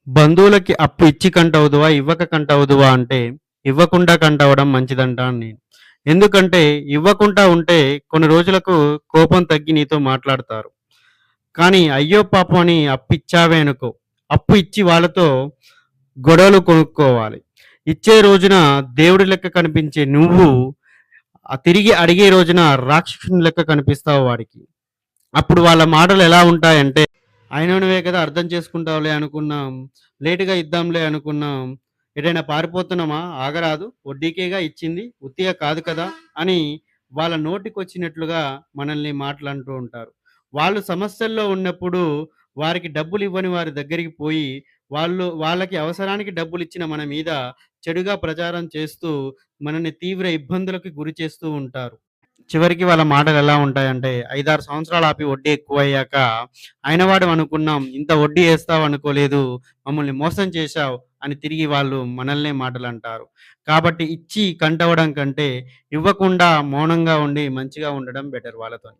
బంధువులకి అప్పు ఇచ్చి కంటవుదువా? ఇవ్వక కంటవుదువా? అంటే ఇవ్వకుండా కంటవడం మంచిదంటాను నేను. ఎందుకంటే ఇవ్వకుండా ఉంటే కొన్ని రోజులకు కోపం తగ్గి నీతో మాట్లాడతారు. కానీ అయ్యో పాపం అని అప్పిచ్చావే అనుకో, అప్పు ఇచ్చి వాళ్ళతో గొడవలు కొనుక్కోవాలి. ఇచ్చే రోజున దేవుడి లెక్క కనిపించే నువ్వు తిరిగి అడిగే రోజున రాక్షసుని లెక్క కనిపిస్తావు వాడికి. అప్పుడు వాళ్ళ మాటలు ఎలా ఉంటాయంటే, అయినోనివే కదా! అర్థం చేసుకుంటావులే అనుకున్నాం. లేట్‌గా ఇద్దాంలే అనుకున్నాం. ఎటైనా పారిపోతున్నామా? ఆగరాదు. వడ్డీకేగా ఇచ్చింది. ఉత్తిగా కాదు కదా! అని వాళ్ళ నోటికొచ్చినట్లుగా మనల్ని మాటలంటూ ఉంటారు. వాళ్ళు సమస్యల్లో ఉన్నప్పుడు వారికి డబ్బులివ్వని వారి దగ్గరికి పోయి, వాళ్ళకి అవసరానికి డబ్బులిచ్చిన మన మీద చెడుగా ప్రచారం చేస్తూ, మనల్ని తీవ్ర ఇబ్బందులకి గురి చేస్తూ ఉంటారు. చివరికి వాళ్ళ మాటలెలా ఉంటాయంటే, 5, 6 సంవత్సరాలు ఆపి వడ్డీ ఎక్కువయ్యాక, అయినవాడివి అనుకున్నాం. ఇంత వడ్డీ ఏస్తావనుకోలేదు. మమ్మల్ని మోసం చేశావు అని తిరిగి వాళ్ళు మనల్నే మాటలంటారు. కాబట్టి ఇచ్చి కంటవడం కంటే, ఇవ్వకుండా మౌనంగా ఉండి మంచిగా ఉండడం బెటర్ వాళ్ళతోని.